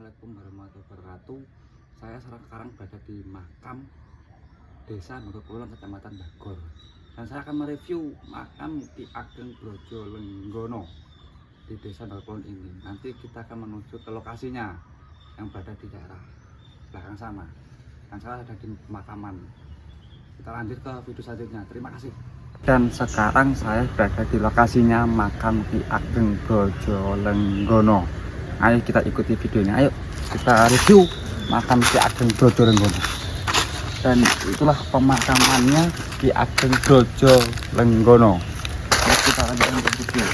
Assalamualaikum warahmatullahi wabarakatuh. Saya sekarang berada di makam Desa Bagor, Kecamatan Bagor, dan saya akan mereview makam Ki Ageng Brojolenggono di Desa Bagor ini. Nanti kita akan menuju ke lokasinya yang berada di daerah belakang sana, dan saya ada di pemakaman. Kita lanjut ke video selanjutnya. Terima kasih. Dan sekarang saya berada di lokasinya makam Ki Ageng Brojolenggono. Ayo kita ikuti videonya. Ayo kita review makam Ki Ageng Brojolenggono. Dan itulah pemakamannya Ki Ageng Brojolenggono. Ayo kita lanjutkan ke video.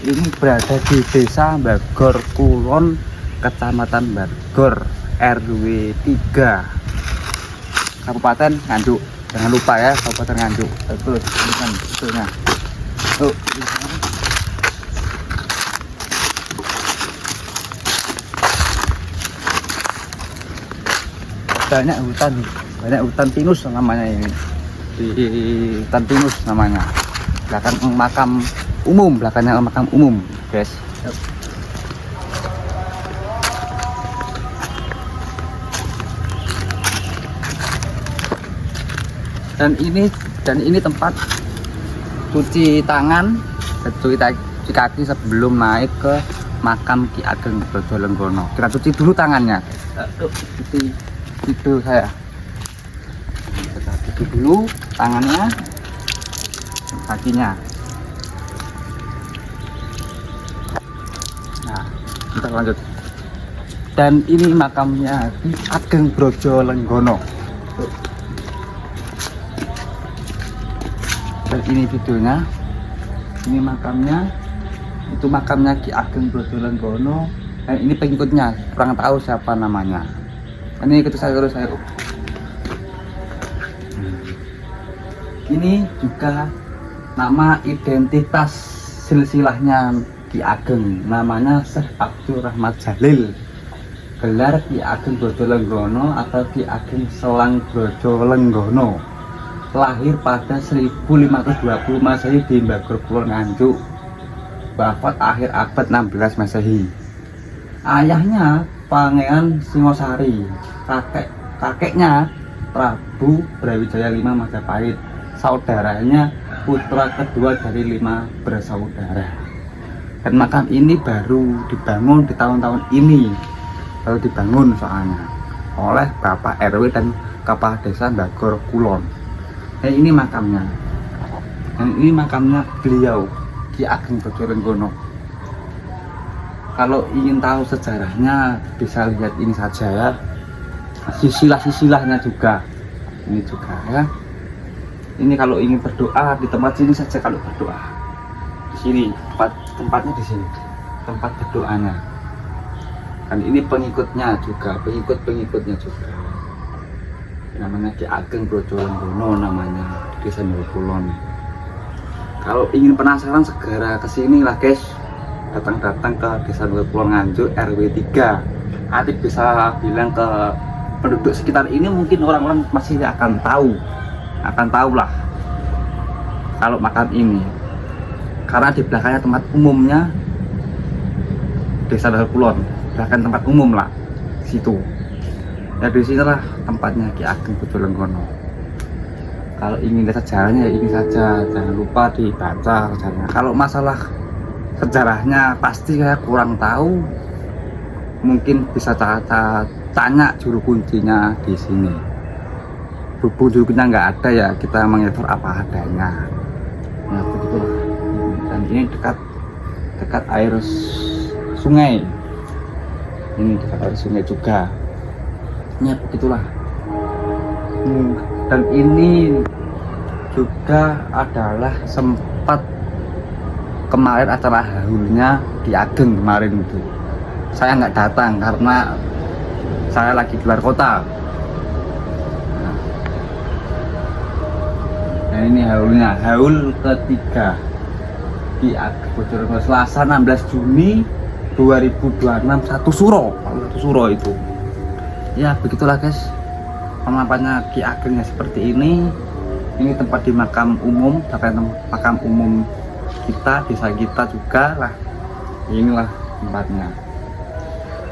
Ini berada di Desa Bagor Kulon, Kecamatan Bagor, RW 3, Kabupaten Nganjuk. Jangan lupa ya, Kabupaten Nganjuk. Terus ini kan betulnya. Tuh. banyak hutan pinus namanya ini, di hutan pinus namanya. Belakang makam umum, belakangnya makam umum, guys. Dan ini tempat cuci tangan, cuci kaki sebelum naik ke makam Ki Ageng Brojolenggono. Kita cuci dulu tangannya. Itu saya kita cuci dulu tangannya, kakinya. Nah, kita lanjut. Dan ini makamnya Ki Ageng Brojolenggono. Dan ini videonya. Ini makamnya. Itu makamnya Ki Ageng Brojolenggono. Dan ini pengikutnya, kurang tahu siapa namanya. Ini ikut saya terus. Ini juga nama identitas silsilahnya Ki Ageng, namanya Syekh Abdul Rahmat Jalil. Gelar Ki Ageng Brojolenggono atau Ki Ageng Selang Brojolenggono. Lahir pada 1520 Masehi di Bagor Kulon Nganjuk. Wafat akhir abad 16 Masehi. Ayahnya Pangeran Singosari, kakeknya Prabu Brawijaya V Majapahit, saudaranya putra kedua dari 5 bersaudara. Dan makam ini baru dibangun di tahun-tahun ini, baru dibangun soalnya oleh Bapak RW dan Kepala Desa Bagor Kulon. Dan ini makamnya, beliau Ki Ageng Brojolenggono. Kalau ingin tahu sejarahnya bisa lihat ini saja ya, sisilah-sisilahnya juga, ini juga ya. Ini kalau ingin berdoa di tempat sini saja, kalau berdoa di sini, tempatnya di sini, tempat berdoanya. Dan ini pengikutnya juga, pengikutnya juga, namanya Ki Ageng Brojolenggono, namanya Desa Bagor Kulon. Kalau ingin penasaran segera kesini lah guys, datang ke Desa Bagor Kulon Nganjuk RW 3. Nanti bisa bilang ke penduduk sekitar ini, mungkin orang-orang masih akan tahu lah kalau makam ini, karena di belakangnya tempat umumnya Desa Bagor Kulon, belakang tempat umum lah situ ya. Di sinilah tempatnya Ki Ageng Brojolenggono. Kalau ingin lihat sejarahnya ya ini saja, jangan lupa dibaca sejarahnya. Kalau masalah sejarahnya pasti saya kurang tahu, mungkin bisa tanya juru kuncinya di sini. Berhubung juru kuncinya nggak ada ya, kita mengatur apa adanya. Nah begitulah. Dan ini dekat air sungai. Ini dekat air sungai juga. Ya begitulah. Dan ini juga adalah sempat kemarin acara haulnya Ki Ageng kemarin itu. Saya nggak datang karena saya lagi keluar kota. Nah ini haulnya, haul ketiga Ki Ageng Brojolenggono, Selasa 16 Juni 2026, satu suro itu. Ya begitulah guys, penampakannya Ki Agengnya seperti ini. Ini tempat di makam umum, makam umum kita, desa kita juga lah. Inilah tempatnya.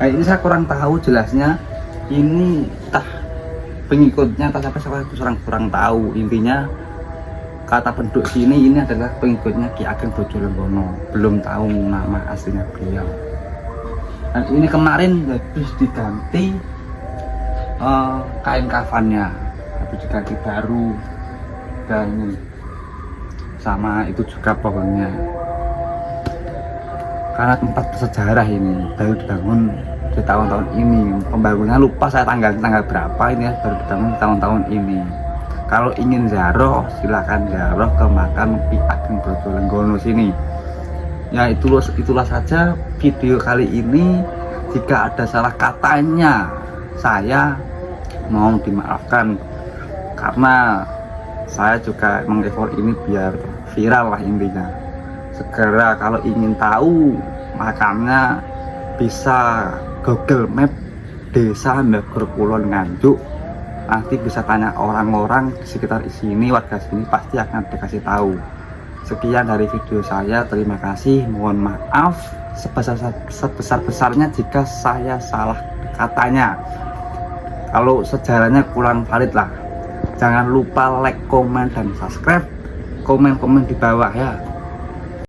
Nah, ini saya kurang tahu jelasnya ini entah pengikutnya entah siapa, saya kurang tahu. Intinya kata penduduk sini ini adalah pengikutnya Ki Ageng Brojonegoro, belum tahu nama aslinya beliau. Dan ini kemarin habis diganti kain kafannya, habis diganti baru, dan sama itu juga pohonnya. Karena tempat bersejarah ini baru dibangun di tahun-tahun ini, pembangunannya lupa saya tanggal berapa ini ya, baru dibangun di tahun-tahun ini. Kalau ingin ziarah silakan ziarah ke makam Ki Ageng Brojonegoro sini. Ya itulah saja video kali ini. Jika ada salah katanya saya mohon dimaafkan, karena saya juga mengekor ini biar viral lah intinya. Segera kalau ingin tahu makamnya bisa Google Map Desa Mbagor Kulon Nganjuk, nanti bisa tanya orang-orang di sekitar sini, warga sini pasti akan dikasih tahu. Sekian dari video saya, terima kasih, mohon maaf sebesar-besarnya jika saya salah katanya. Kalau sejarahnya kurang valid lah. Jangan lupa like, komen, dan subscribe. Komen-komen di bawah ya.